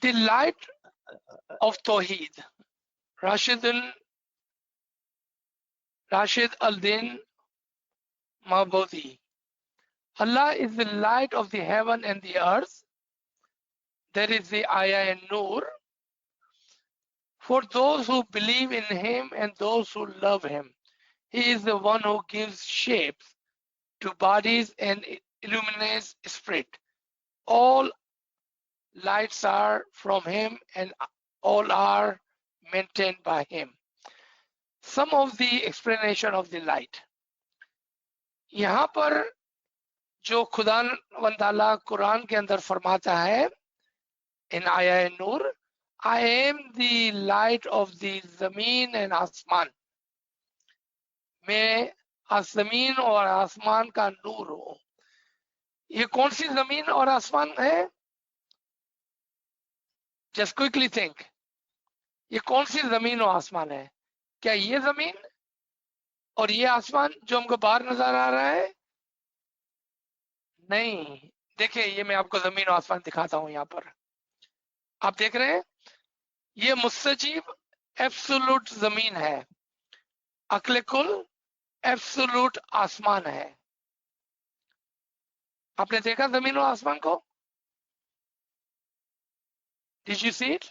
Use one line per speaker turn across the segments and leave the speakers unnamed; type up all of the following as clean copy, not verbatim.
The light of Tawheed. Rashid al-Din Mabudi. Allah is the light of the heaven and the earth. That is the ayah in Nur. For those who believe in Him and those who love Him, He is the one who gives shapes to bodies and illuminates spirit. All lights are from Him and all are maintained by Him. Some of the explanation of the light. यहाँ पर जो खुदावंद ताला कुरान के अंदर फरमाता है in ayah Nur, I am the light of the ज़मीन and आसमान. मैं ज़मीन और आसमान का नूर हूँ. ये कौन सी ज़मीन और आसमान है? Just quickly think. ये कौन सी ज़मीन और आसमान है? क्या ये ज़मीन और ये आसमान जो हमको बाहर नजर आ रहा है? नहीं. देखिए, ये मैं आपको ज़मीन और आसमान दिखाता हूँ. यहाँ पर आप देख रहे हैं, ये मुस्तजीब एब्सोल्यूट ज़मीन है, अक्ल कुल एब्सोल्यूट आसमान है. आपने देखा ज़मीन और आसमान को? Did you see it?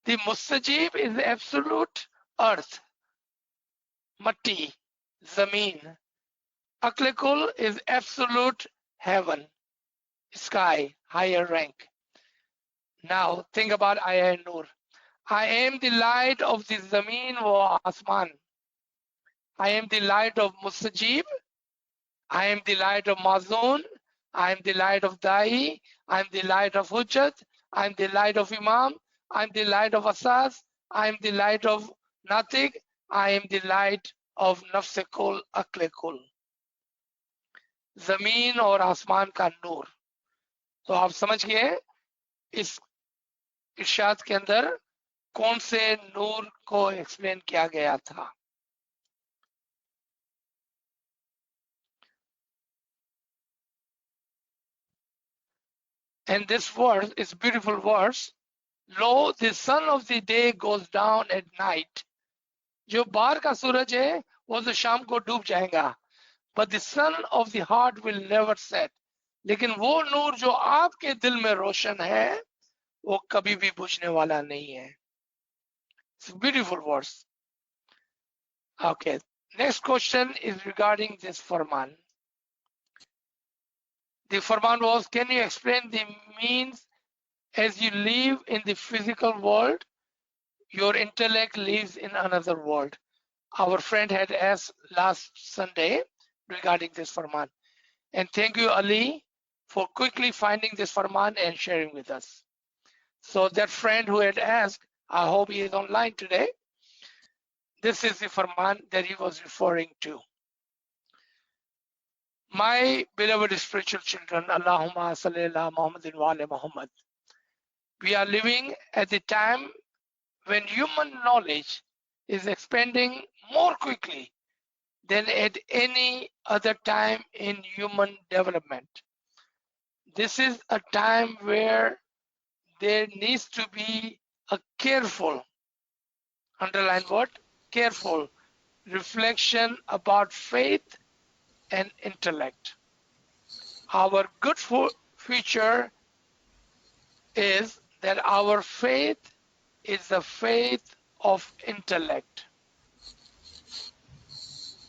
The mustajib is the absolute earth, matti, zameen. Aql kul is absolute heaven, sky, higher rank. Now think about ayah Nur. I am the light of the zameen wa asman. I am the light of mustajib. I am the light of mazun. I am the light of da'i. I am the light of hujjat. I am the light of imam. I am the light of AZIZ. I am the light of Natik. I am the light of Nafs Kul, Aql Kul. ज़मीन और आसमान का नूर. तो आप समझ गए इस इरशाद के अंदर कौन से नूर को एक्सप्लेन किया गया था. And this verse is beautiful verse. Lo, the sun of the day goes down at night. जो बाहर का सूरज है वो तो शाम को डूब जाएगा. But the sun of the heart will never set. लेकिन वो नूर जो आपके दिल में रोशन है वो कभी भी बुझने वाला नहीं है. It's a beautiful verse. Okay, next question is regarding this farman. The farman was, can you explain the means? As you live in the physical world, your intellect lives in another world. Our friend had asked last Sunday regarding this farman. And thank you, Ali, for quickly finding this farman and sharing with us. So that friend who had asked, I hope he is online today. This is the farman that he was referring to. My beloved spiritual children, Allahumma salli ala Muhammadin wa ala Muhammad. We are living at the time when human knowledge is expanding more quickly than at any other time in human development. This is a time where there needs to be a careful, underline what? Careful reflection about faith and intellect. Our good future is that our faith is the faith of intellect,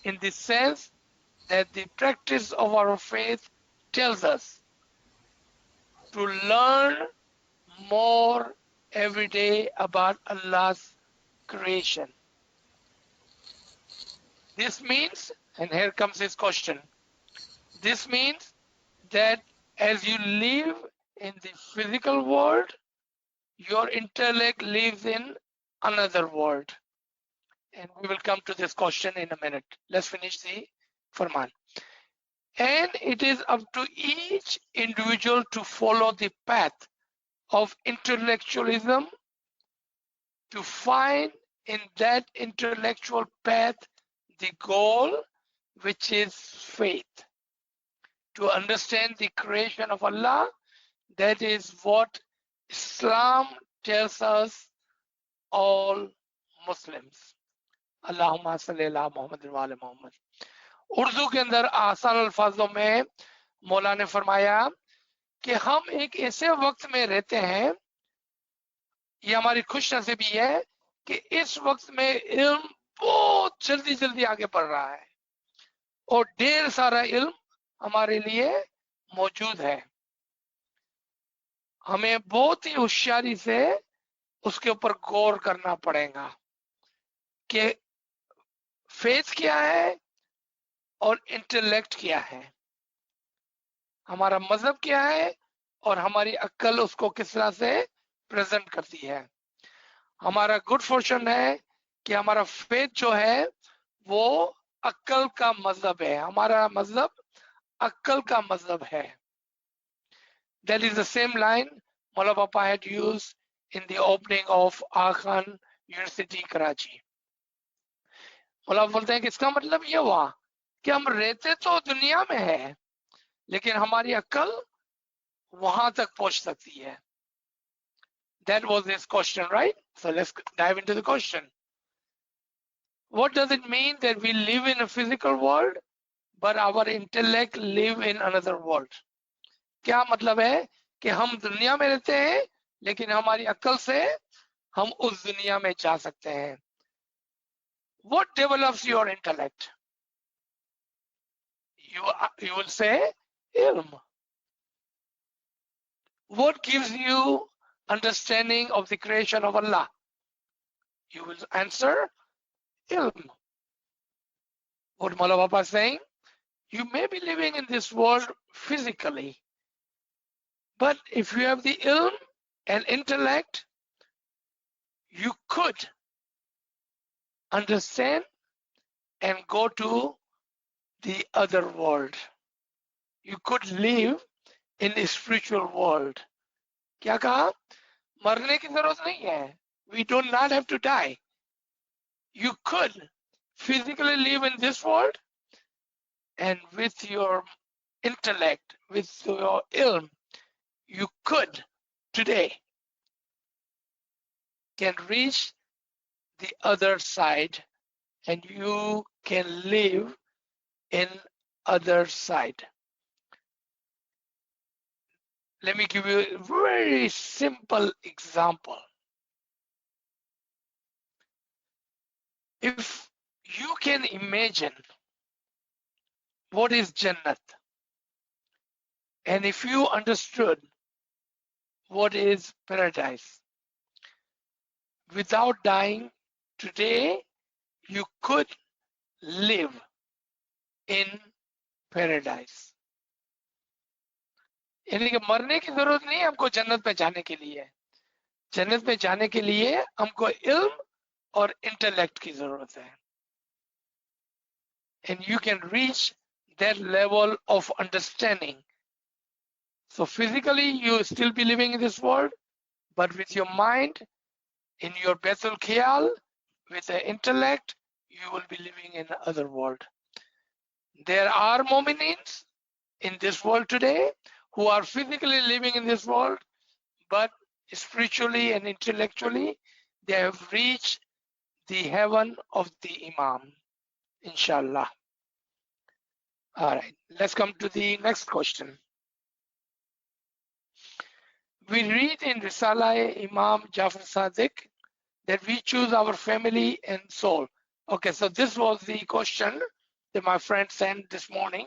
in the sense that the practice of our faith tells us to learn more every day about Allah's creation. This means, and here comes his question, this means that as you live in the physical world, your intellect lives in another world. And we will come to this question in a minute. Let's finish the farman. And it is up to each individual to follow the path of intellectualism, to find in that intellectual path the goal, which is faith. To understand the creation of Allah, that is what Islam tells us all Muslims. अल्लाहुम्मा सल्ली अला मोहम्मद व आले मोहम्मद। उर्दू के अंदर आसान अल्फाजों में मौला ने फरमाया कि हम एक ऐसे वक्त में रहते हैं, ये हमारी खुश नसीबी है कि इस वक्त में इल्म बहुत जल्दी जल्दी आगे बढ़ रहा है और ढेर सारा इल्म हमारे लिए मौजूद है। हमें बहुत ही होशियारी से उसके ऊपर गौर करना पड़ेगा कि फेथ क्या है और इंटेलेक्ट क्या है, हमारा मजहब क्या है और हमारी अक्ल उसको किस तरह से प्रेजेंट करती है। हमारा गुड फॉर्चून है कि हमारा फेथ जो है वो अक्ल का मजहब है, हमारा मजहब अक्ल का मजहब है। That is the same line Maula Papa had used in the opening of Khan University, Karachi. मौला बोलते हैं कि इसका मतलब ये हुआ कि हम रहते तो दुनिया में है लेकिन हमारी अक्ल वहां तक पहुंच सकती है। That was his question, right? So let's dive into the question. What does it mean that we live in a physical world but our intellect live in another world? क्या मतलब है कि हम दुनिया में रहते हैं लेकिन हमारी अक्ल से हम उस दुनिया में जा सकते हैं। What develops your intellect? You will say ilm. What gives you understanding of the creation of Allah? You will answer ilm. What Maula Papa is saying, you may be living in this world physically, but if you have the ilm and intellect, you could understand and go to the other world. You could live in the spiritual world. क्या कहा? मरने की जरूरत नहीं है. We do not have to die. You could physically live in this world, and with your intellect, with your ilm, you could today can reach the other side and you can live in other side. Let me give you a very simple example. If you can imagine what is Jannat, and if you understood what is paradise, without dying, today you could live in paradise. यानी कि मरने की जरूरत नहीं है हमको जन्नत पे जाने के लिए। जन्नत पे जाने के लिए हमको इल्म और इंटेलेक्ट की जरूरत है। And you can reach that level of understanding. So physically you still be living in this world, but with your mind, in your Bethel Khayal, with the intellect, you will be living in the other world. There are mu'minins in this world today who are physically living in this world, but spiritually and intellectually, they have reached the heaven of the Imam, inshallah. All right, let's come to the next question. We read in Risala Imam Jafar Sadiq that we choose our family and soul. Okay, so this was the question that my friend sent this morning.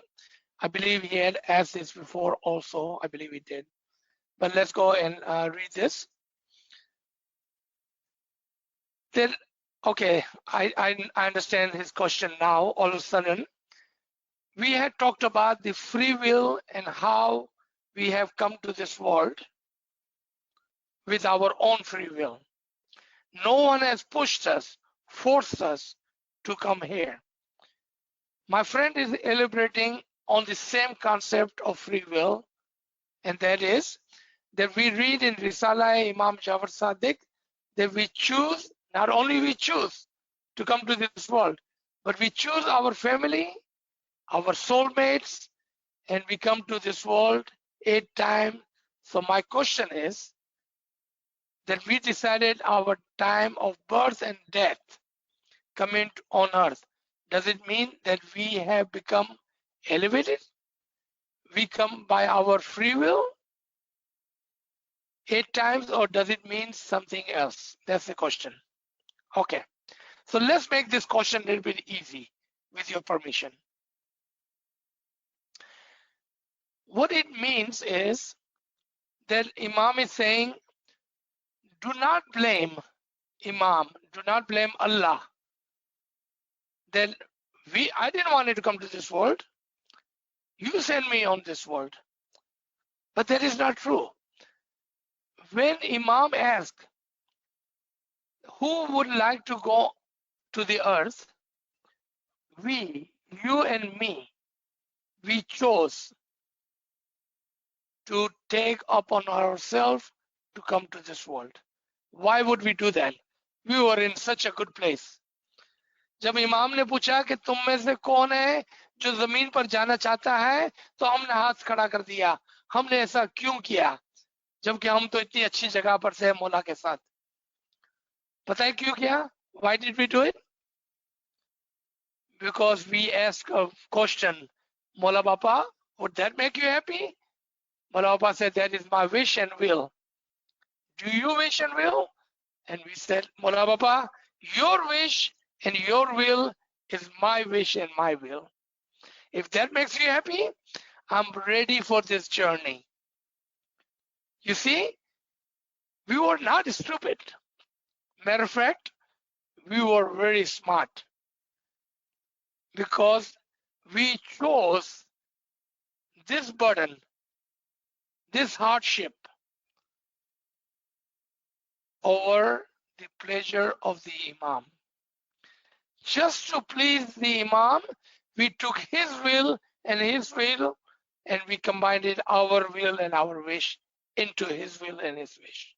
I believe he had asked this before also. I believe he did. But let's go and read this. Then, okay, I understand his question now. All of a sudden, we had talked about the free will and how we have come to this world with our own free will. No one has pushed us, forced us to come here. My friend is elaborating on the same concept of free will, and that is that we read in Risala Imam Jafar Sadiq that we choose, not only we choose to come to this world, but we choose our family, our soulmates, and we come to this world 8 times. So my question is, that we decided our time of birth and death coming on earth. Does it mean that we have become elevated? We come by our free will 8 times, or does it mean something else? That's the question. Okay, so let's make this question a little bit easy with your permission. What it means is that Imam is saying, do not blame Imam, do not blame Allah. That I didn't want it to come to this world. You sent me on this world. But that is not true. When Imam asked, who would like to go to the earth? We, you and me, we chose to take upon ourselves to come to this world. Why would we do that? We were in such a good place. जब इमाम ने पूछा कि तुम में से कौन है जो जमीन पर जाना चाहता है, तो हमने हाथ खड़ा कर दिया. हमने ऐसा क्यों किया जबकि हम तो इतनी अच्छी जगह पर से मौला के साथ? पता है क्यों किया? Why did we do it? Because we asked a question, Mola Bapa, would that make you happy? Mola Bapa said, that is my wish and will. Do you wish and will? And we said, Mola Bapa, your wish and your will is my wish and my will. If that makes you happy, I'm ready for this journey. You see, we were not stupid. Matter of fact, we were very smart because we chose this burden, this hardship over the pleasure of the Imam. Just to please the Imam, we took his will and we combined it, our will and our wish, into his will and his wish.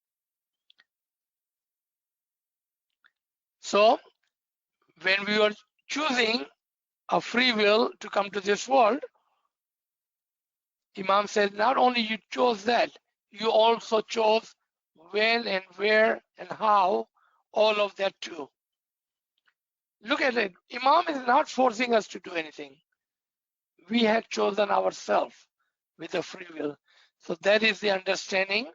So, when we were choosing a free will to come to this world, Imam said, not only you chose that, you also chose when and where and how, all of that too. Look at it. Imam is not forcing us to do anything. We had chosen ourselves with a free will. So that is the understanding.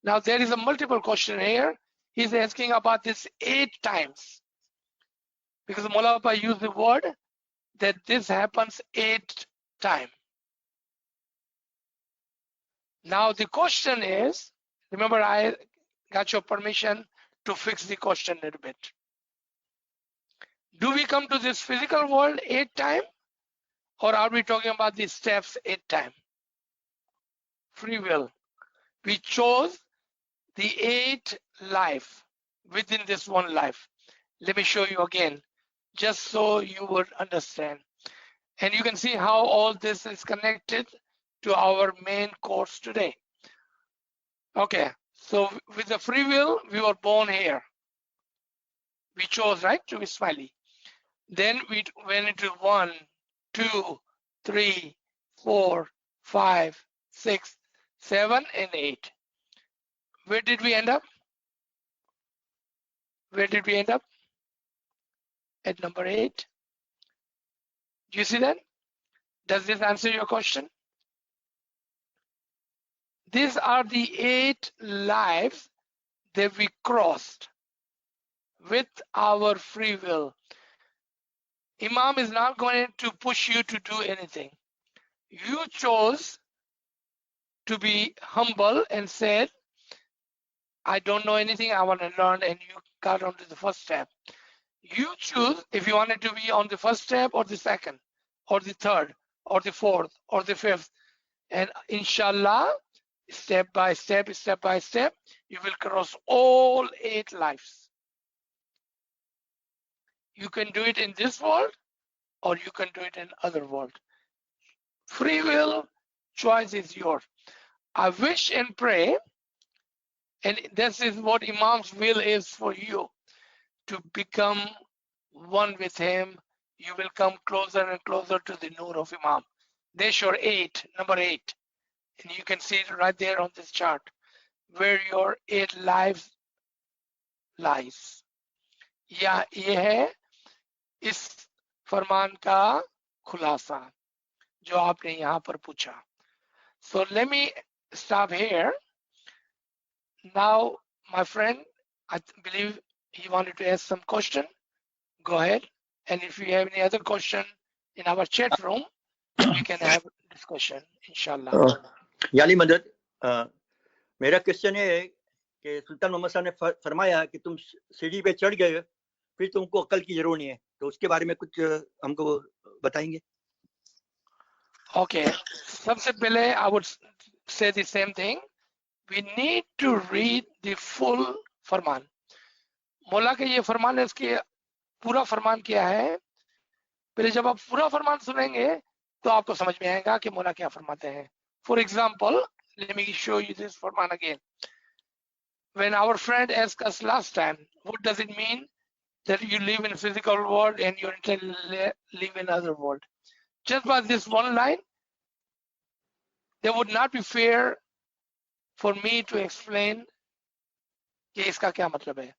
Now there is a multiple question here. He's asking about this 8 times. Because Mola Bapa used the word that this happens 8 times. Now the question is, remember I got your permission to fix the question a little bit. Do we come to this physical world 8 times? Or are we talking about the steps 8 times? Free will. We chose the 8 life within this one life. Let me show you again, just so you would understand. And you can see how all this is connected to our main course today. Okay, so with the free will, we were born here. We chose, right, to be smiley. Then we went into 1, 2, 3, 4, 5, 6, 7, and 8. Where did we end up? Where did we end up? At number 8. Do you see that? Does this answer your question? These are the 8 lives that we crossed with our free will. Imam is not going to push you to do anything. You chose to be humble and said, I don't know anything, I want to learn, and you got onto the first step. You choose if you wanted to be on the first step or the second or the third or the fourth or the fifth. And inshallah, step by step, you will cross all 8 lives. You can do it in this world or you can do it in other world. Free will, choice is yours. I wish and pray, and this is what Imam's will is for you, to become one with him. You will come closer and closer to the Noor of Imam. There's your 8, number 8. And you can see it right there on this chart, where your 8 lives lies। या ये है इस फरमान का खुलासा जो आपने यहाँ पर पूछा। So let me stop here. Now, my friend, I believe he wanted to ask some question. Go ahead. And if you have any other question in our chat room, we can have discussion, inshallah.
याली मदद, मेरा question है कि सुल्तान मोहम्मद साहब ने फरमाया कि तुम सीढ़ी पे चढ़ गए फिर तुमको अक्ल की जरूरत नहीं है, तो उसके बारे में कुछ हमको बताएंगे?
Okay, सबसे पहले I would say the same thing. We need to read the full फरमान। मौला के ये फरमान है, इसके पूरा फरमान क्या है। पहले जब आप पूरा फरमान सुनेंगे तो आपको समझ में आएगा कि मौला क्या फरमाते हैं। For example, let me show you this Farman again. When our friend asked us last time, what does it mean that you live in a physical world and you live in another world? Just by this one line, there would not be fair for me to explain कि इसका क्या मतलब है।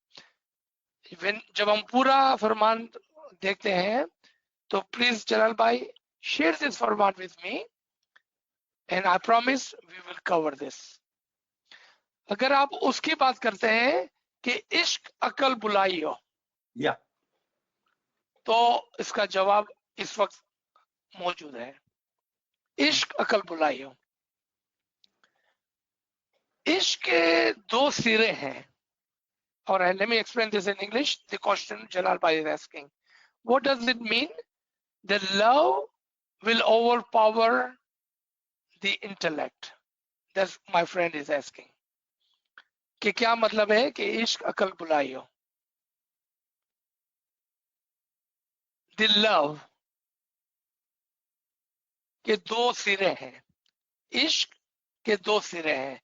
जब हम पूरा फरमान देखते हैं तो प्लीज जलाल भाई शेयर दिस फरमान with me and I promise we will cover this. अगर आप उसकी बात करते हैं कि इश्क अकल बुलाई हो, तो इसका जवाब इस वक्त मौजूद है। इश्क अकल बुलाई हो। इश्क के दो सिरे हैं। All right, let me explain this in English. The question Jalal Bhai is asking. What does it mean that love will overpower the intellect? That's my friend is asking. कि क्या मतलब है कि इश्क अकल बुलाई हो। The love के दो सिरे हैं। इश्क के दो सिरे हैं।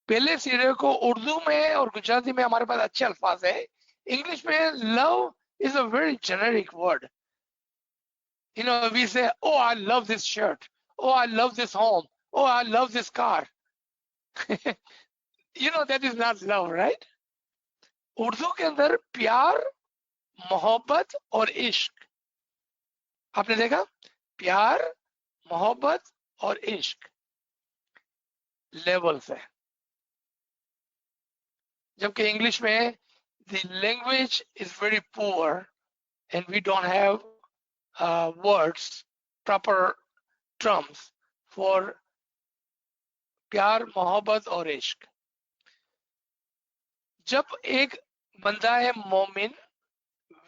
पहले सिरे को उर्दू में और गुजराती में हमारे पास अच्छे अल्फाज है। इंग्लिश में love is a very generic word. You know, we say, oh, I love this shirt. Oh, I love this home. Oh, I love this car. You know, that is not love, right? Urdu के अंदर प्यार, मोहब्बत और इश्क, आपने देखा, प्यार, मोहब्बत और इश्क लेवल्स है। जबकि इंग्लिश में the language is very poor and we don't have words, proper terms for प्यार, मोहब्बत और इश्क। जब एक बंदा है मोमिन,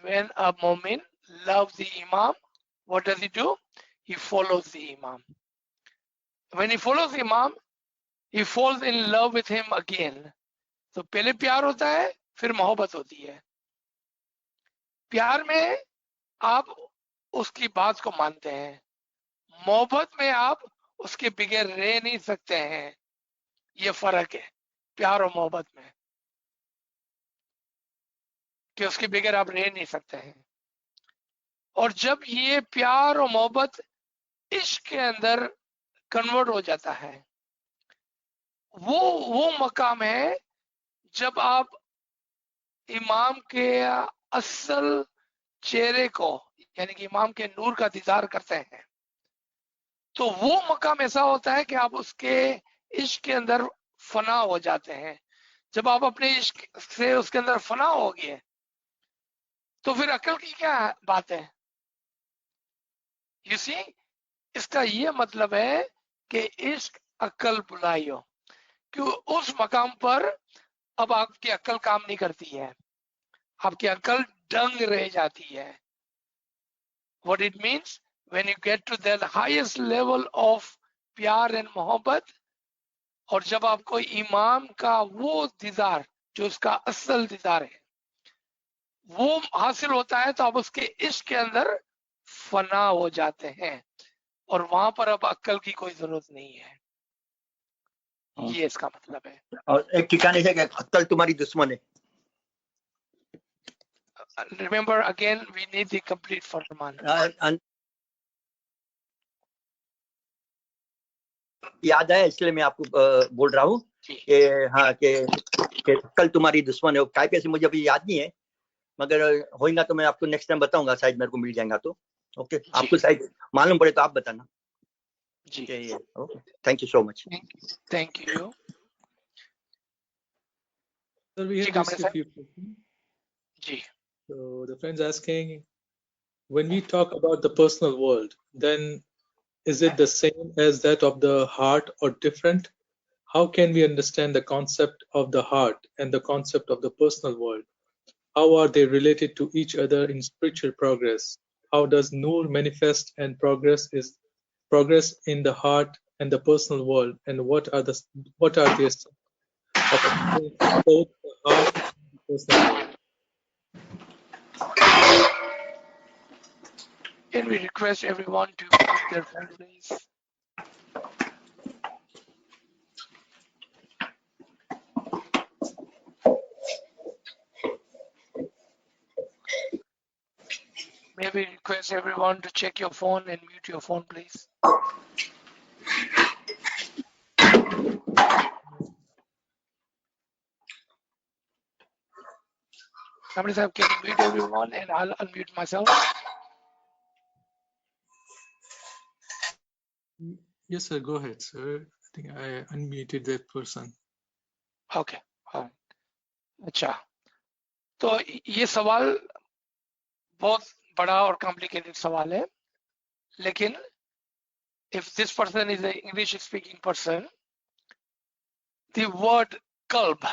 when a मोमिन loves the imam, what does he do? He follows the imam. When he follows the imam, he falls in love with him again. तो पहले प्यार होता है, फिर मोहब्बत होती है। प्यार में आप उसकी बात को मानते हैं, मोहब्बत में आप उसके बगैर रह नहीं सकते हैं। ये फर्क है प्यार और मोहब्बत में, कि उसके बगैर आप रह नहीं सकते हैं। और जब ये प्यार और मोहब्बत इश्क के अंदर कन्वर्ट हो जाता है, वो मकाम है जब आप इमाम के असल चेहरे को, यानी कि इमाम के नूर का दीदार करते हैं। तो वो मकाम ऐसा होता है कि आप उसके इश्क के अंदर फना हो जाते हैं। जब आप अपने इश्क से उसके अंदर फना हो गए तो फिर अकल की क्या बात है। यू सी, इसका ये मतलब है कि इश्क अकल बुलाई हो, कि उस मकाम पर अब आपकी अकल काम नहीं करती है, आपकी अकल दंग रह जाती है। What it means, when you get to that highest level of प्यार एंड मोहब्बत, और जब आपको इमाम का वो दीदार जो उसका असल दीदार है वो हासिल होता है, तो आप उसके इश्क के अंदर फना हो जाते हैं और वहां पर अब अक्ल की कोई जरूरत नहीं है। ये इसका मतलब है।
और एक ठिकाने है कि अक्ल तुम्हारी दुश्मन है।
Remember again, we need the complete फरमान।
याद है, इसलिए मैं आपको बोल रहा हूँ कि हाँ, कि कि अक्ल तुम्हारी दुश्मन है। टाइप ऐसे मुझे अभी याद नहीं है, मगर होगा तो मैं आपको नेक्स्ट टाइम बताऊंगा, शायद मेरे को मिल जाएगा तो। ओके, आपको शायद मालूम पड़े तो आप बताना
जी।
Okay, thank you so much.
Thank you
Sir, we have received a few questions.
जी।
So the friend's asking, when we talk about the personal world, then is it the same as that of the heart or different? How can we understand the concept of the heart and the concept of the personal world? How are they related to each other in spiritual progress? How does Noor manifest and progress in the heart and the personal world? And what are the essence of both the heart and the personal world?
Can we request everyone to mute their phone, please? May we request everyone to check your phone and mute your phone, please? Somebody said, can you mute everyone and I'll unmute myself?
Yes, sir. Go ahead, sir. I think I unmuted that person.
Okay. अच्छा, तो ये सवाल बहुत बड़ा और complicated सवाल है, लेकिन if this person is an English speaking person, the word qalb,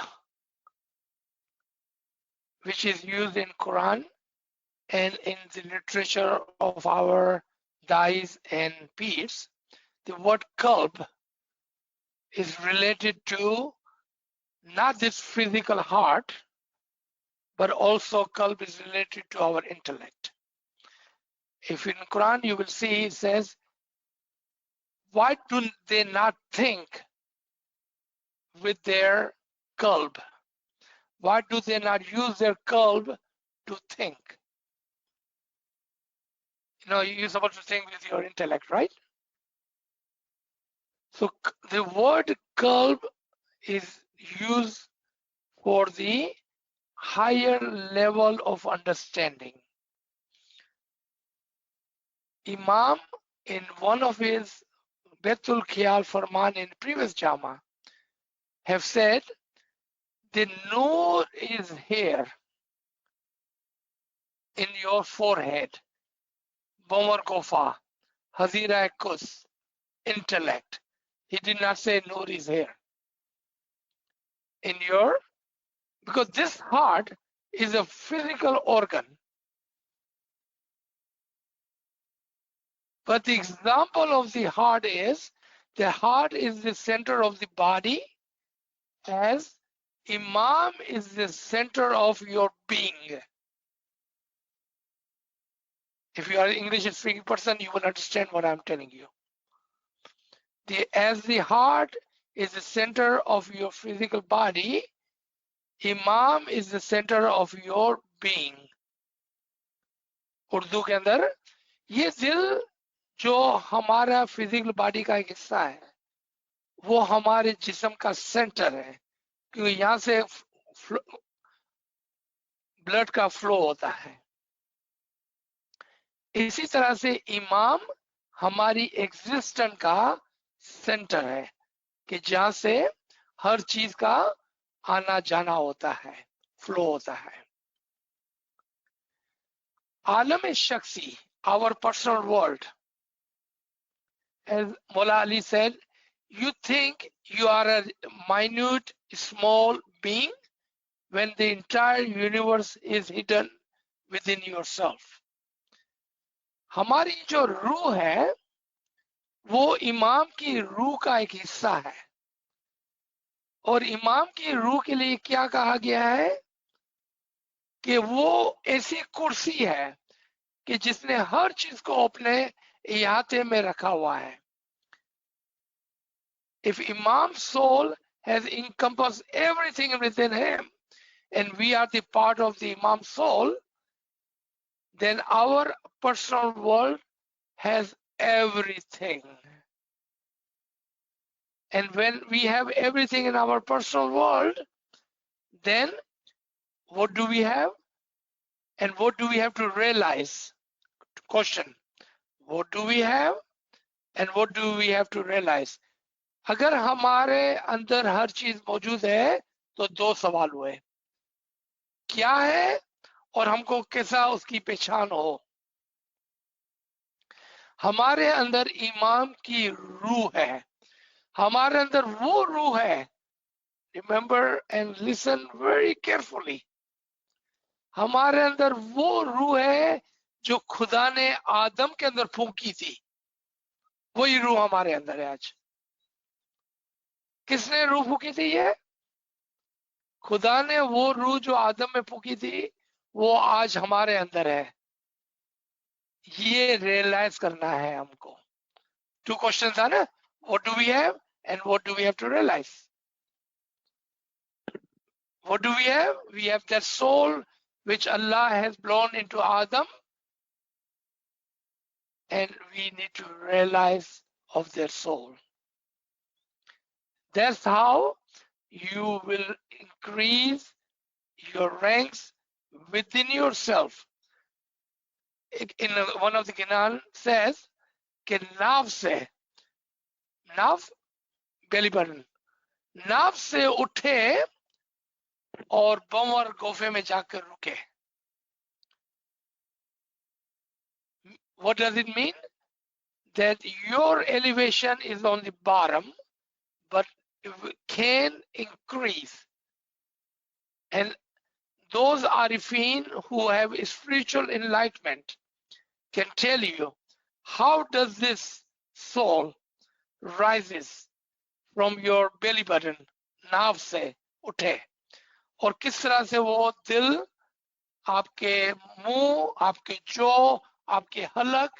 which is used in Quran and in the literature of our dais and peers, the word qalb is related to not this physical heart, but also qalb is related to our intellect. If in Quran you will see it says, why do they not think with their qalb? Why do they not use their qalb to think? You know, you're supposed to think with your intellect, right? So the word qalb is used for the higher level of understanding. Imam, in one of his Betul Khiyal Farman in previous Jama, have said, the Noor is here in your forehead, Bomar Kofa, Hazira Kus, intellect. He did not say Noor is here. In your, because this heart is a physical organ. But the example of the heart is the center of the body, as Imam is the center of your being. If you are an English speaking person, you will understand what I'm telling you. As the heart is the center of your physical body, Imam is the center of your being. Urdu के अंदर ये दिल जो हमारा physical body का एक हिस्सा है, वो हमारे जिस्म का सेंटर है, क्योंकि यहाँ से ब्लड का फ्लो होता है। इसी तरह से इमाम हमारी एग्जिस्टेंस का सेंटर है, कि जहाँ से हर चीज का आना जाना होता है, फ्लो होता है। आलम शख्सी, our personal world, as Mullah Ali said, you think you are a minute, small being when the entire universe is hidden within yourself. हमारी जो रूह है वो इमाम की रूह का एक हिस्सा है, और इमाम की रूह के लिए क्या कहा गया है कि वो ऐसी कुर्सी है कि जिसने हर चीज को अपने इहाते में रखा हुआ है। If Imam's soul has encompassed everything within him, and we are the part of the Imam's soul, then our personal world has everything. And when we have everything in our personal world, then what do we have? And what do we have to realize? Question. What do we have? And what do we have to realize? अगर हमारे अंदर हर चीज मौजूद है तो दो सवाल हुए, क्या है और हमको कैसा उसकी पहचान हो। हमारे अंदर ईमान की रूह है, हमारे अंदर वो रूह है, remember and listen very carefully, हमारे अंदर वो रूह है जो खुदा ने आदम के अंदर फूंकी थी, वही रूह हमारे अंदर है आज। किसने रूह फूंकी थी? ये खुदा ने वो रूह जो आदम में फूंकी थी वो आज हमारे अंदर है। ये रियलाइज करना है हमको। टू क्वेश्चन था ना, what do we have and what do we have to realize. What do we have? We have that soul which Allah has blown into Adam, and we need to realize of their soul. That's how you will increase your ranks within yourself. In one of the Quran says कि नाव से, नाव belly button, नाव से उठे और बंवर गोफे में जाकर रुके। What does it mean? That your elevation is on the bottom, but it can increase. And those Arifin who have spiritual enlightenment can tell you how does this soul rises from your belly button, नाव से उठे, और किस तरह से वो दिल आपके मुंह, आपके जो, आपके हलक,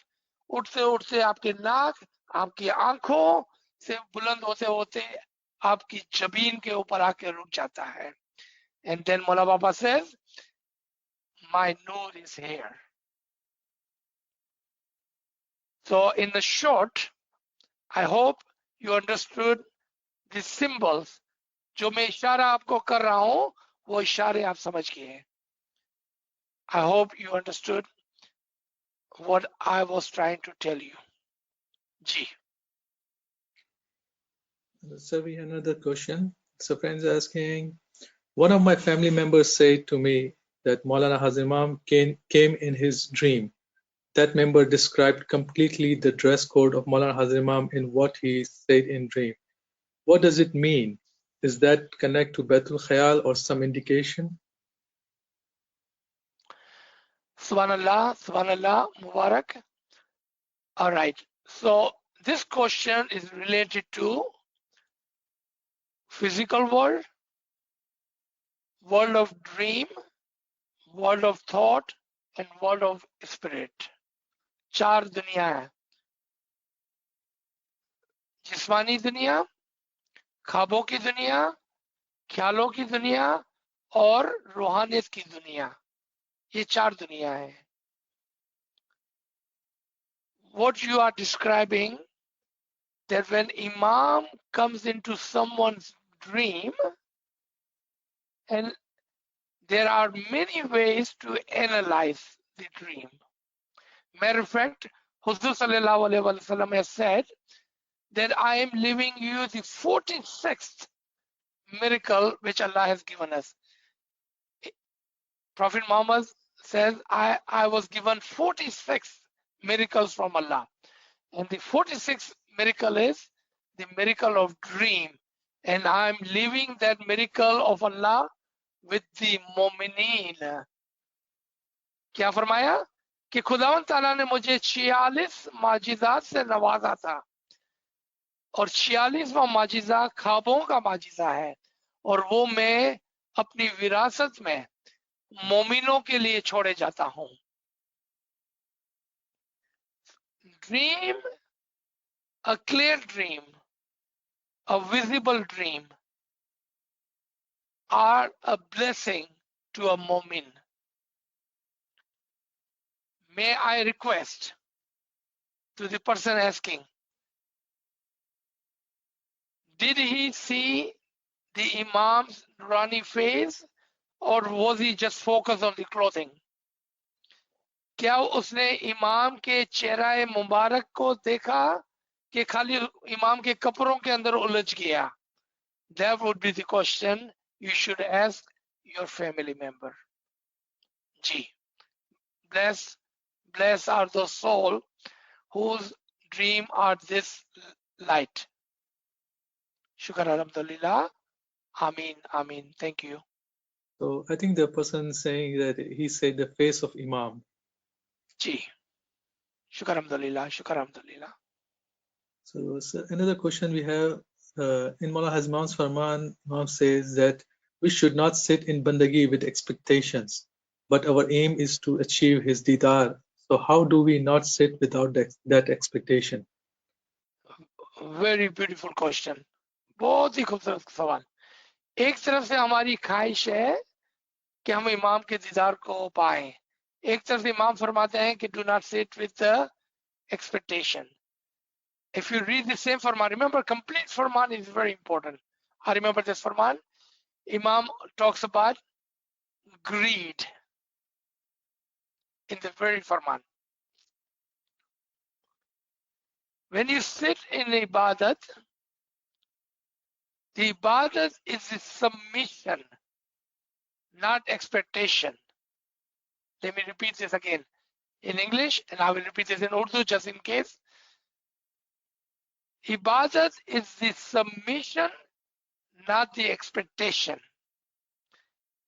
उठते उठते आपके नाक, आपकी आंखों से बुलंद होते होते आपकी जबीन के ऊपर आके रुक जाता है। And then Mola Baba says, my Noor is here. So in the short, I hope you understood the symbols. जो मैं इशारा आपको कर रहा हूं वो इशारे आप समझ गए हैं। I hope you understood what I was trying to tell you. Ji.
So we have another question. So friends asking, one of my family members said to me that Maulana Hazir Imam came in his dream. That member described completely the dress code of Maulana Hazir Imam in what he said in dream. What does it mean? Is that connect to Baitul Khayal or some indication?
Subhanallah, Mubarak. All right. So this question is related to physical world, world of dream, world of thought, and world of spirit. चार दुनिया है, जिस्मानी दुनिया, ख्वाबों की दुनिया, ख्यालों की दुनिया और रूहानियत की दुनिया। ये चार दुनिया है। What you are describing, that when Imam comes into someone's dream, and there are many ways to analyze the dream. Matter of fact, Huzur Sallallahu Alaihi Wasallam has said that I am leaving you the 46th miracle which Allah has given us. Prophet Muhammad says, I was given 46 miracles from Allah. And the 46th miracle is the miracle of dream. And I'm leaving that miracle of Allah with the mu'mineen. क्या फरमाया कि खुदावंद ताला ने मुझे 46 माजिज़ात से नवाजा था, और 46वां माजिज़ा ख्वाबों का माजिज़ा है, और वो मैं अपनी विरासत में मोमिनों के लिए छोड़े जाता हूं। Dream, a clear dream, a visible dream are a blessing to a mu'min. May I request to the person asking, did he see the Imam's Nurani face, or was he just focused on the clothing? क्या उसने इमाम के चेहरा मुबारक को देखा कि खाली इमाम के कपड़ों के अंदर उलझ गया? That would be the question you should ask your family member. Ji. Bless are those souls whose dream are this light. Shukar alhamdulillah. Ameen, Ameen. Thank you.
So I think the person saying that he said the face of Imam.
Ji. Shukar alhamdulillah. Shukar alhamdulillah.
So another question we have in Mullah Hazman's Farman, Imam says that we should not sit in Bandagi with expectations, but our aim is to achieve his didar. So how do we not sit without that expectation?
Very beautiful question. बहुत ही खूबसूरत सवाल. एक तरफ से हमारी ख्वाहिश है कि हम इमाम के दीदार को पाएं. एक तरफ से इमाम फरमाते हैं कि do not sit with the expectation. If you read the same Farman, remember complete Farman is very important. I remember this Farman. Imam talks about greed in the very Farman. When you sit in Ibadat, the Ibadat is the submission, not expectation. Let me repeat this again in English, and I will repeat this in Urdu just in case. Ibadat is the submission, not the expectation.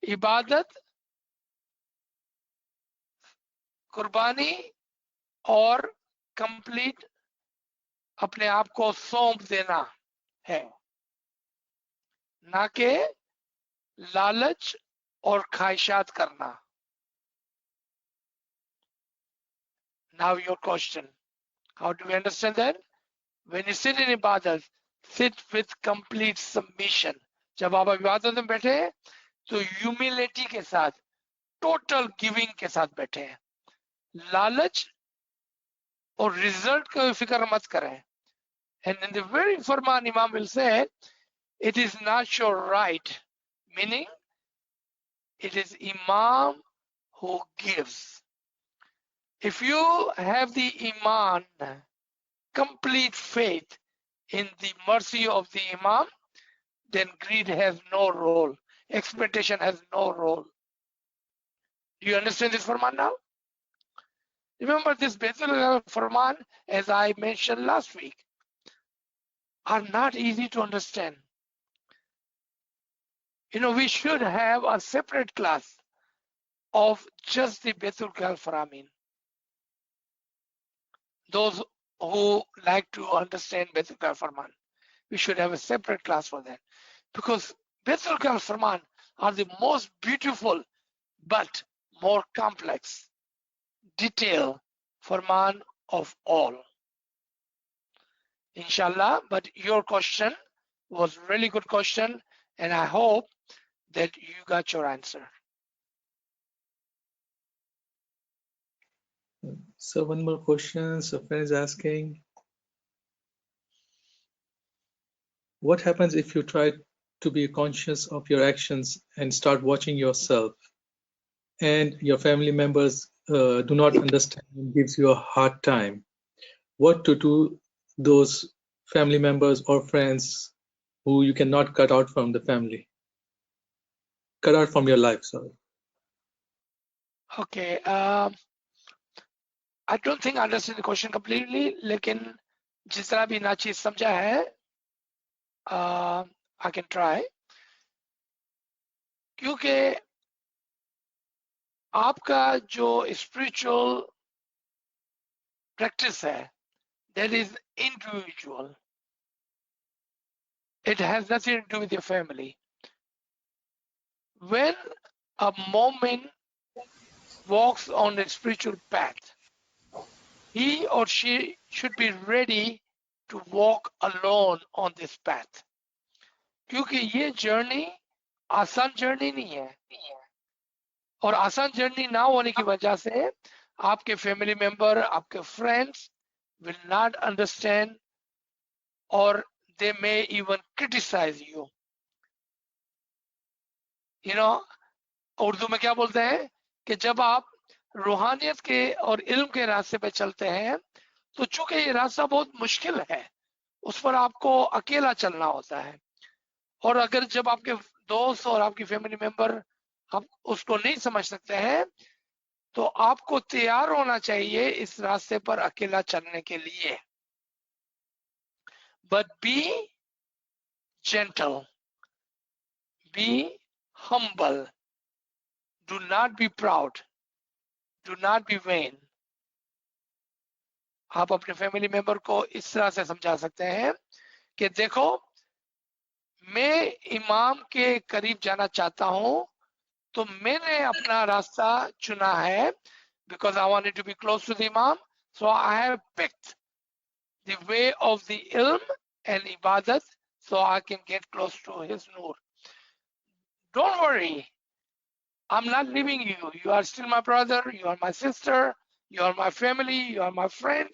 Ibadat, कुर्बानी और complete अपने आप को सौंप देना है, ना कि लालच और ख्वाहिशात करना. Now your question, how do we understand that? When you sit in ibadat, sit with complete submission. जब आप इबादत में बैठे हैं तो humility के साथ, total giving के साथ बैठे हैं. लालच और result का फिक्र मत करें. And in the very Farman, Imam will say, it is not your right, meaning it is Imam who gives. If you have the Iman, complete faith in the mercy of the Imam, then greed has no role. Expectation has no role. Do you understand this Farman now? Remember this Baitul Farman, as I mentioned last week, are not easy to understand. You know, we should have a separate class of just the Baitul Farman. Those who like to understand Baitul Farman, we should have a separate class for that. Because Baitul Farman are the most beautiful but more complex, detailed Farman of all. Inshallah, but your question was really good question, and I hope that you got your answer.
So one more question. So friend is asking, what happens if you try to be conscious of your actions and start watching yourself, and your family members do not understand and gives you a hard time? What to do those family members or friends who you cannot cut out from the family, cut out from your life, sorry.
Okay, I don't think I understand the question completely, लेकिन जिस तरह भी ना चीज समझा है, I can try. क्योंकि आपका जो spiritual practice है, that is individual. It has nothing to do with your family. When a moment walks on a spiritual path, he or she should be ready to walk alone on this path. क्योंकि ये journey आसान journey नहीं है, और आसान journey ना होने की वजह से आपके family member, आपके friends will not understand, or they may even criticize you. you know, Urdu में क्या बोलते हैं कि जब आप रूहानियत के और इल्म के रास्ते पे चलते हैं तो चूंकि ये रास्ता बहुत मुश्किल है, उस पर आपको अकेला चलना होता है। और अगर जब आपके दोस्त और आपकी फैमिली मेंबर आप उसको नहीं समझ सकते हैं तो आपको तैयार होना चाहिए इस रास्ते पर अकेला चलने के लिए। But be gentle, be humble, do not be proud, do not be vain। आप अपने फैमिली मेंबर को इस तरह से समझा सकते हैं कि देखो मैं इमाम के करीब जाना चाहता हूं, तो मैंने अपना रास्ता चुना है, because I wanted to be close to the imam, so I have picked the way of the ilm and ibadat so I can get close to his nur. Don't worry, I'm not leaving you. You are still my brother, you are my sister, you are my family, you are my friend.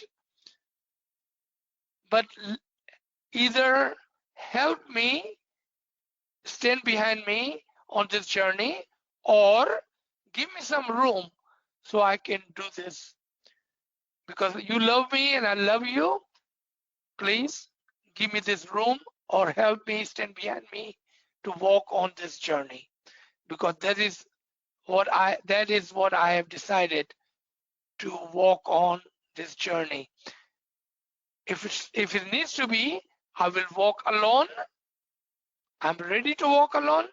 But either help me, stand behind me on this journey, or give me some room so I can do this. Because you love me and I love you, please give me this room or help me, stand behind me to walk on this journey. Because that is what I have decided to walk on this journey. If it needs to be, I will walk alone. I'm ready to walk alone,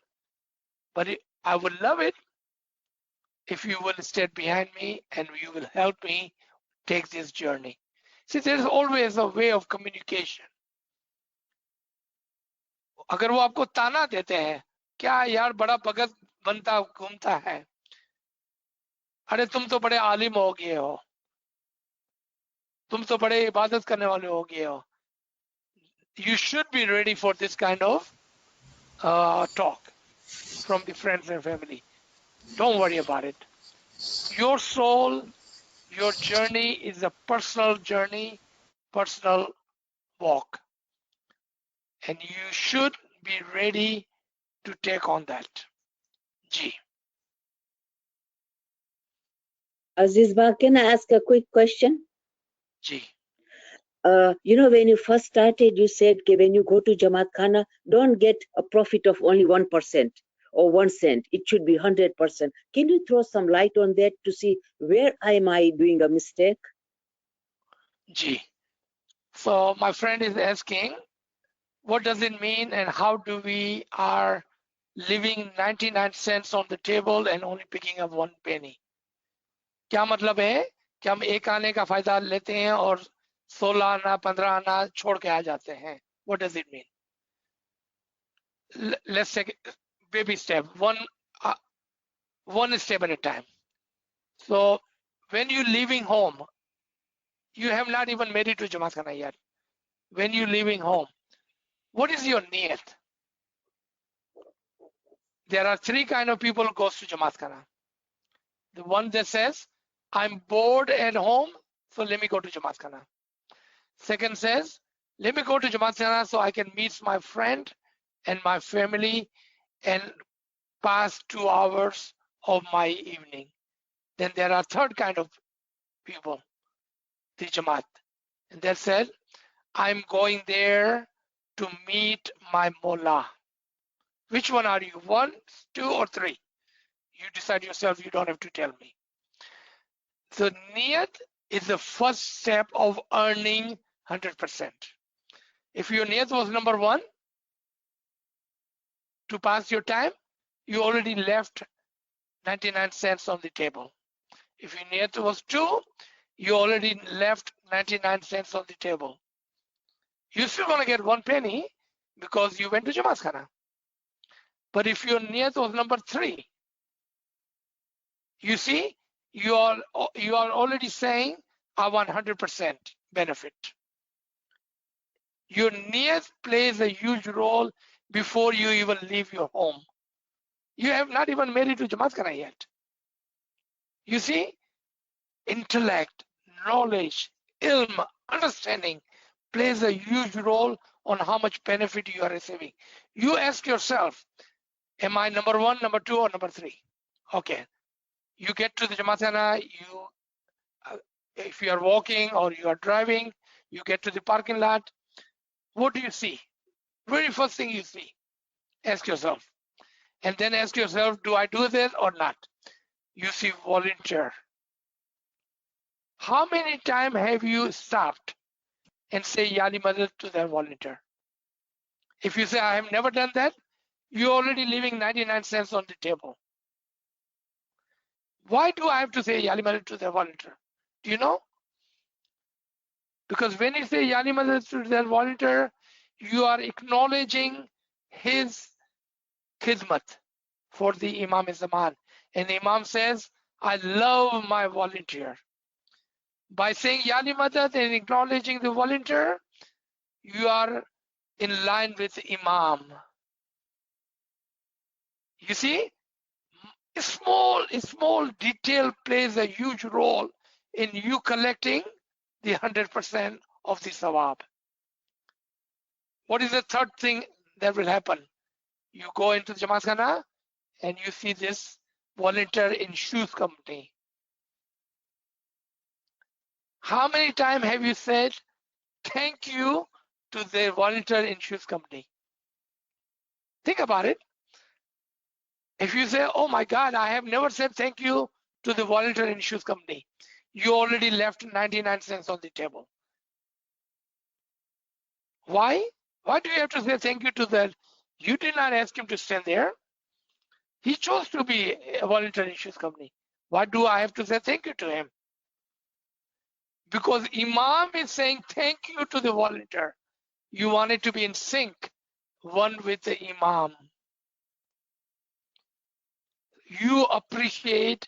but I would love it if you will stand behind me and you will help me take this journey. See, there's always a way of communication. अगर वो आपको ताना देते हैं, क्या यार बड़ा भगत बनता घूमता है, अरे तुम तो बड़े आलिम हो गए हो, तुम तो बड़े इबादत करने वाले हो गए हो, you should be ready for this kind of talk from the friends and family. Don't worry about it. Your soul, your journey is a personal journey, personal walk, and you should be ready to take on that. Ji.
Aziz Ba, can I ask a quick question?
Ji.
You know, when you first started, you said that when you go to Jamaat Khana, don't get a profit of only 1% or 1 cent. It should be 100%. Can you throw some light on that to see where am I doing a mistake?
Ji. So my friend is asking, what does it mean and how do we are leaving 99 cents on the table and only picking up 1 penny? क्या मतलब है कि हम एक आने का फायदा लेते हैं और 16 आना 15 आना छोड़ के आ जाते हैं? What does it mean? Let's take baby step, one step at a time. So when you're leaving home, you have not even made it to Jamaat Khana yet. When you're leaving home, what is your niyat? There are 3 kind of people who goes to Jamaat Khana. The one that says, I'm bored at home, so let me go to Jamaat Khana. Second says, let me go to Jamaat Khana so I can meet my friend and my family and pass 2 hours of my evening. Then there are third kind of people, the Jamaat. And that said, I'm going there to meet my Mullah. Which one are you? 1, 2, or 3? You decide yourself, you don't have to tell me. So niyat is the first step of earning 100%. If your niyat was number 1, to pass your time, you already left 99 cents on the table. If your niyat was 2, you already left 99 cents on the table. You're still gonna get 1 penny because you went to Jamaat Khana. But if your niyat was number 3, you see, you are already saying, I want 100% benefit. Your niyat plays a huge role before you even leave your home. You have not even made it to Jamaat Khana yet. You see, intellect, knowledge, ilm, understanding plays a huge role on how much benefit you are receiving. You ask yourself, Am I number 1, number 2, or number 3? Okay. You get to the Jamaatkhana, if you are walking or you are driving, you get to the parking lot. What do you see? Very first thing you see. Ask yourself. And then ask yourself, do I do this or not? You see volunteer. How many times have you stopped and say Yali Madad to that volunteer? If you say, I have never done that, you're already leaving 99 cents on the table. Why do I have to say Yali Madad to the volunteer? Do you know? Because when you say Yali Madad to the volunteer, you are acknowledging his khidmat for the Imam Zaman. And the Imam says, I love my volunteer. By saying Yali Madad and acknowledging the volunteer, you are in line with the Imam. You see, a small detail plays a huge role in you collecting the 100% of the sawab. What is the third thing that will happen? You go into the Jamaatkhana and you see this volunteer in shoes company. How many times have you said thank you to the volunteer in shoes company? Think about it. If you say, oh my God, I have never said thank you to the volunteer in shoes company, you already left 99 cents on the table. Why? Why do you have to say thank you to that? You did not ask him to stand there. He chose to be a volunteer in shoes company. Why do I have to say thank you to him? Because Imam is saying thank you to the volunteer. You want it to be in sync, one with the Imam. You appreciate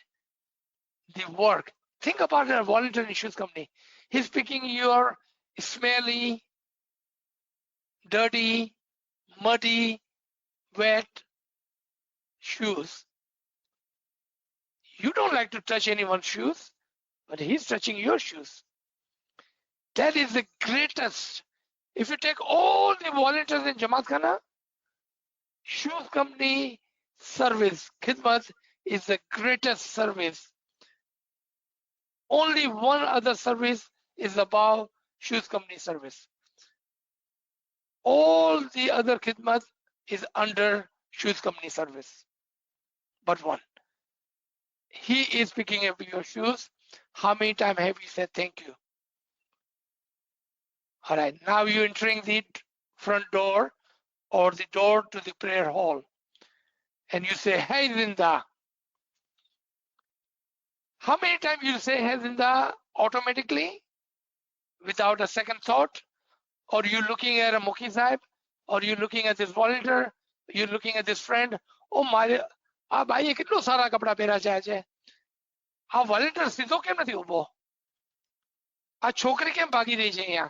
the work. Think about a volunteer in shoes company. He's picking your smelly, dirty, muddy, wet shoes. You don't like to touch anyone's shoes, but he's touching your shoes. That is the greatest. If you take all the volunteers in Jamaatkhana, shoes company service, khidmat, is the greatest service. Only one other service is above shoes company service. All the other khidmat is under shoes company service, but one. He is picking up your shoes. How many times have you said thank you? All right, now you're entering the front door or the door to the prayer hall. And you say, hey Zinda. How many times you say hey Zinda automatically without a second thought? Or you looking at a Mukhi Sahib? Or you looking at this volunteer? You're looking at this friend? Oh my, भाई कितना सारा कपड़ा पहरा चाहिए आ volunteer सीधो केम નથી ઉભો આ છોકરી કેમ ભાગી રહી છે અહીંયા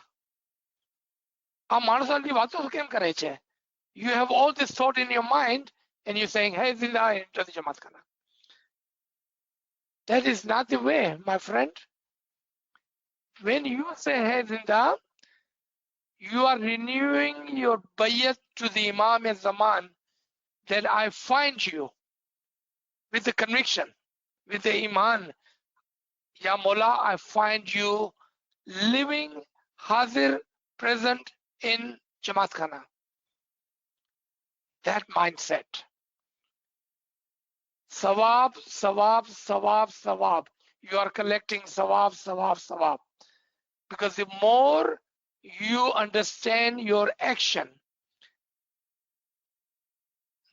આ માણસોની વાતો કેમ કરે છે you have all this thought in your mind and you're saying hey Zinda into the Jamaatkhana. That is not the way, my friend. When you say hey Zinda, you are renewing your bayat to the Imam Zaman that I find you with the conviction, with the iman. Ya Mola, I find you living, hazir, present in Jamaatkhana. That mindset. Sawab, sawab, sawab, sawab. You are collecting sawab, sawab, sawab. Because the more you understand your action,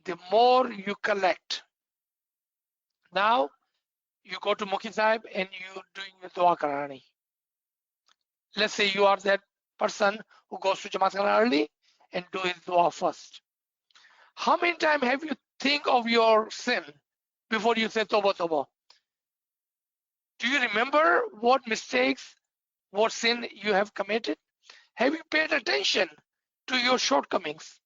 the more you collect. Now, you go to Mukhi Sahib and you doing the dua karani. Let's say you are that person who goes to Jamaatkhana early and do his dua first. How many times have you think of your sin before you say Toba Toba? Do you remember what mistakes, what sin you have committed? Have you paid attention to your shortcomings?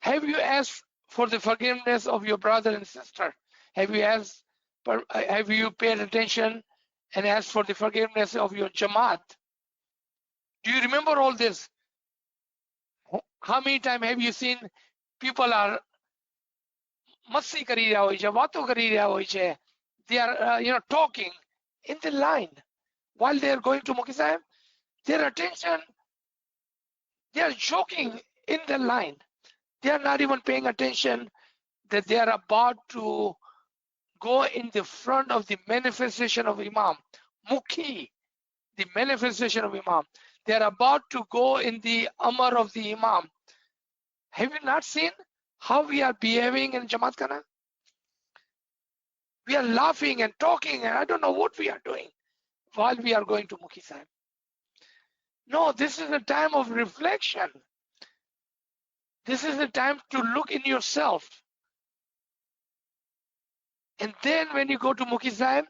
Have you asked for the forgiveness of your brother and sister? Have you paid attention and asked for the forgiveness of your Jamaat? Do you remember all this? How many times have you seen people are મસ્તી કરી રહ્યા હોય છે, વાતો કરી રહ્યા હોય છે. They are talking in the line while they are going to Muki Sahib. Their attention, they are joking in the line. They are not even paying attention that they are about to go in the front of the manifestation of Imam. Mukhi, the manifestation of Imam. They are about to go in the Amar of the Imam. Have you not seen how we are behaving in Jamaat Khana? We are laughing and talking and I don't know what we are doing while we are going to Mukhi Sahib. No, this is a time of reflection. This is the time to look in yourself. And then when you go to Mukhi Sahib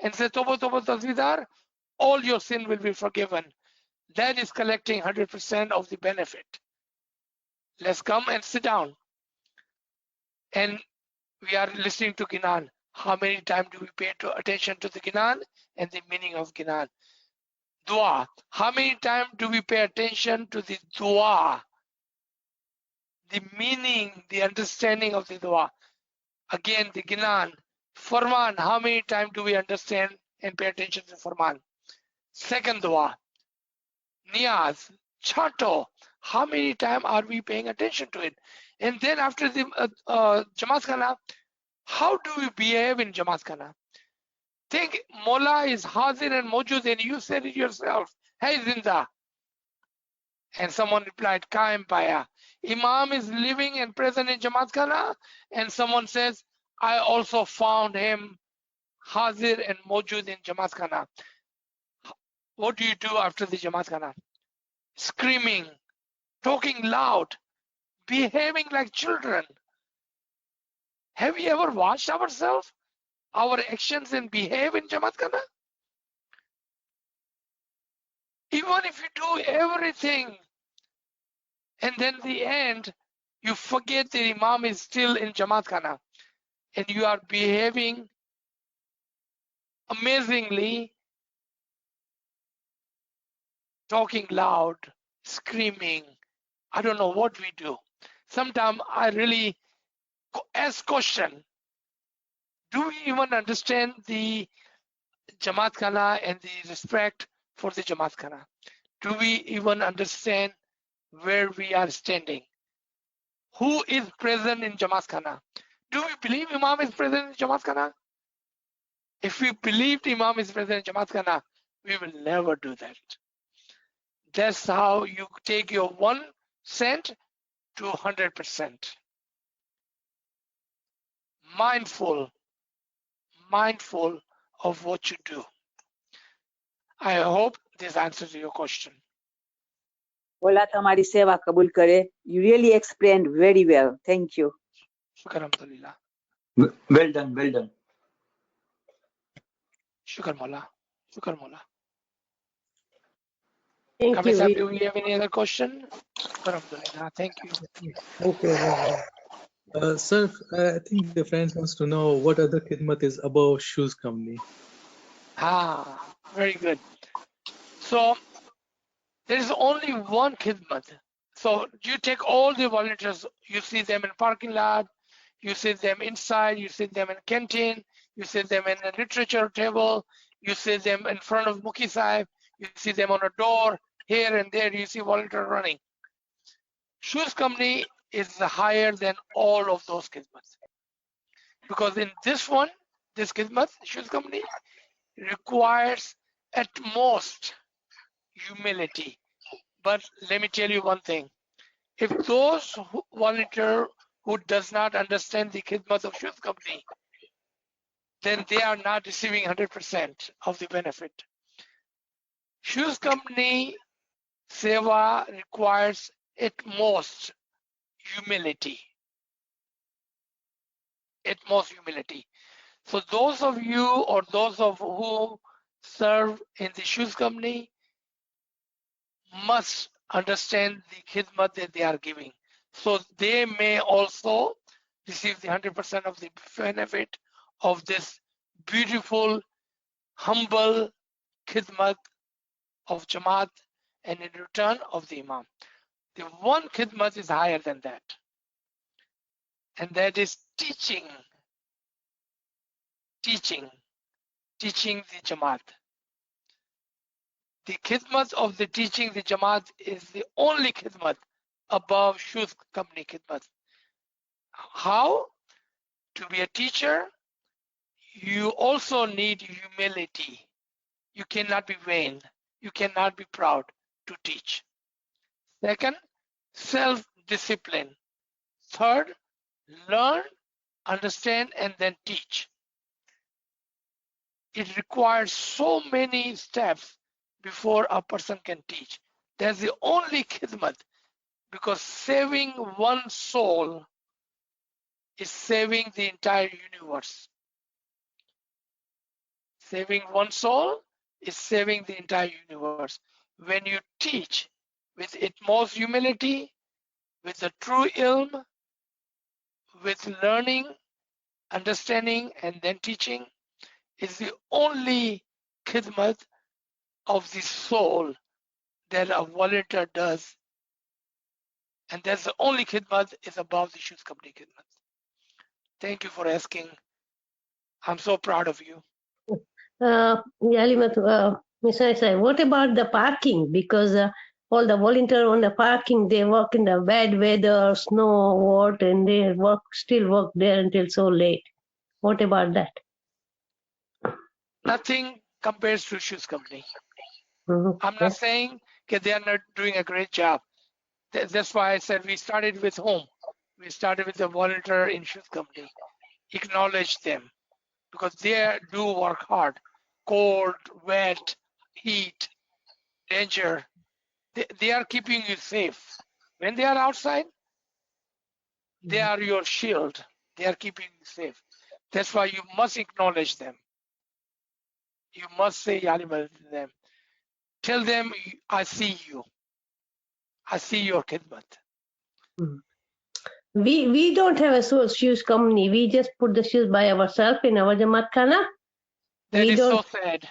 and say Toba Toba Tasvidar, all your sin will be forgiven. That is collecting 100% of the benefit. Let's come and sit down. And we are listening to Ginan. How many times do we pay attention to the Ginan and the meaning of Ginan? Dua. How many times do we pay attention to the dua? The meaning, the understanding of the dua. Again, the Ginan. Farman. How many times do we understand and pay attention to Farman? Second dua. Niyaz. Chato. How many times are we paying attention to it? And then after the Jamaat Khana, how do we behave in Jamaat Khana? Think Mola is Hazir and Mojud and you said it yourself. Hey Zinda. And someone replied, Kaim Paya. Imam is living and present in Jamaat Khana. And someone says, I also found him Hazir and Mojud in Jamaat Khana. What do you do after the Jamaat Khana? Screaming, talking loud, behaving like children. Have we ever watched ourselves, our actions and behave in Jamaat Khana? Even if you do everything and then the end, you forget the Imam is still in Jamaat Khana and you are behaving amazingly, talking loud, screaming. I don't know what we do. Sometimes I really ask question, do we even understand the Jamaat Khana and the respect for the Jamaat Khana? Do we even understand where we are standing? Who is present in Jamaat Khana? Do we believe Imam is present in Jamaat Khana? If we believed Imam is present in Jamaat Khana, we will never do that. That's how you take your 1 cent to 100%. Mindful of what you do. I hope this answers your question.
Mola tamari seva kabul kare. You really explained very well. Thank you.
Shukar alhamdulillah.
Well done, well done.
Shukar Mola. Shukar Mola.
Thank
Kamil
you.
Sahib, do we have any other question? Shukar alhamdulillah. Thank you.
Okay. Sir, I think the friends wants to know what other khidmat is above shoes company.
Very good. So there is only one khidmat. So you take all the volunteers, you see them in parking lot, you see them inside, you see them in canteen, you see them in a literature table, you see them in front of Mukhi Sahib, you see them on a door, here and there, you see volunteer running. Shoes company is higher than all of those khidmats. Because in this one, this khidmat, shoes company, requires at most humility. But let me tell you one thing. If those volunteer who does not understand the khidmat of shoes company, then they are not receiving 100% of the benefit. Shoes company seva requires at most humility. At most humility. So those of you or those of who serve in the shoes company must understand the khidmat that they are giving. So they may also receive the 100% of the benefit of this beautiful, humble khidmat of Jamaat and in return of the Imam. The one khidmat is higher than that. and that is teaching the Jamaat. The khidmat of the teaching the Jamaat is the only khidmat above Shoes Company khidmat. How? To be a teacher, you also need humility. You cannot be vain. You cannot be proud to teach. Second, self-discipline. Third, learn, understand, and then teach. It requires so many steps before a person can teach. That's the only khidmat, because saving one soul is saving the entire universe. Saving one soul is saving the entire universe. When you teach with utmost humility, with the true ilm, with learning, understanding, and then teaching, is the only khidmat of the soul that a volunteer does. And that's the only khidmat is above the Shoes Company khidmat. Thank you for asking. I'm so proud of you.
Mr. Isai, what about the parking? Because all the volunteers on the parking, they work in the bad weather, snow, what, and they still work there until so late. What about that?
Nothing compares to Shoes Company.
Mhm.
I'm not saying that they are not doing a great job. That's why I said we started with home. We started with a volunteer in Shoes Company. Acknowledge them, because they do work hard. Cold, wet, heat, danger. They are keeping you safe. When they are outside, they are your shield. They are keeping you safe. That's why you must acknowledge them. You must say Yalima to them. Tell them, I see you. I see your khidmat.
We don't have a shoes company. We just put the shoes by ourselves in our Jamaat Khana.
That
We
is
don't.
so sad.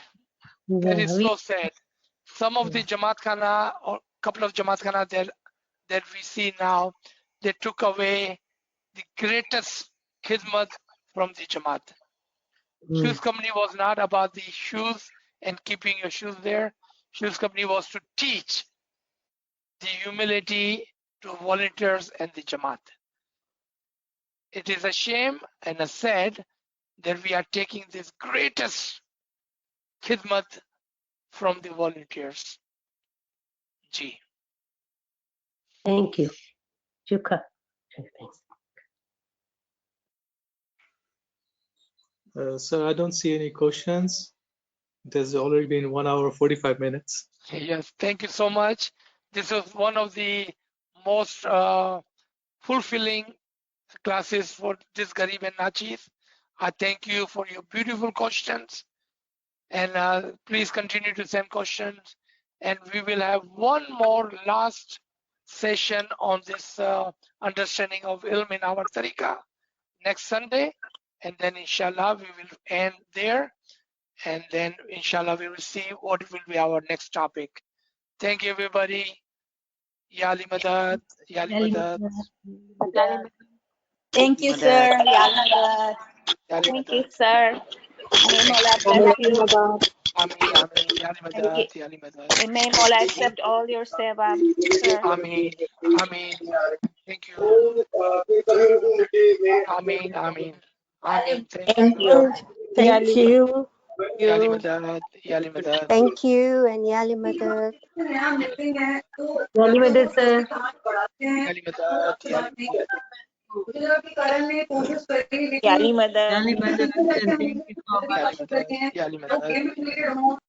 That is so sad. Some of the Jamaat Khana, or couple of Jamaat Khana that we see now, they took away the greatest khidmat from the Jamaat. Shoes Company was not about the shoes and keeping your shoes there. Shoes Company was to teach the humility to volunteers and the Jamaat. It is a shame and a sad that we are taking this greatest khidmat from the volunteers. Ji.
Thank you. Shukra.
Sir, I don't see any questions. It has already been 1 hour 45 minutes.
Yes, thank you so much. This was one of the most fulfilling classes for this Garib and Nachis. I thank you for your beautiful questions, and please continue to send questions, and we will have one more last session on this understanding of ilm in our tariqah next Sunday, and then inshallah we will end there, and then inshallah we will see what will be our next topic. Thank you everybody. Yali Madad, Yali Madad.
Thank you, sir. Yalima. Thank you, sir. May Mola bless you.
Ameen, Ameen. Yali Madad, Yali Madad.
May Mola accept all your seva, sir.
Ameen, Ameen. Thank you. Ameen, Ameen. Ameen. Thank you.
Thank you.
Yali Madad, Yali Madad.
Thank you and Yali Madad.
Yali Madad, sir.
Yali Madad, Yali Madad.
Yalima.
Yali Madad, and thank you so much.
Yali Madad, Yali Madad.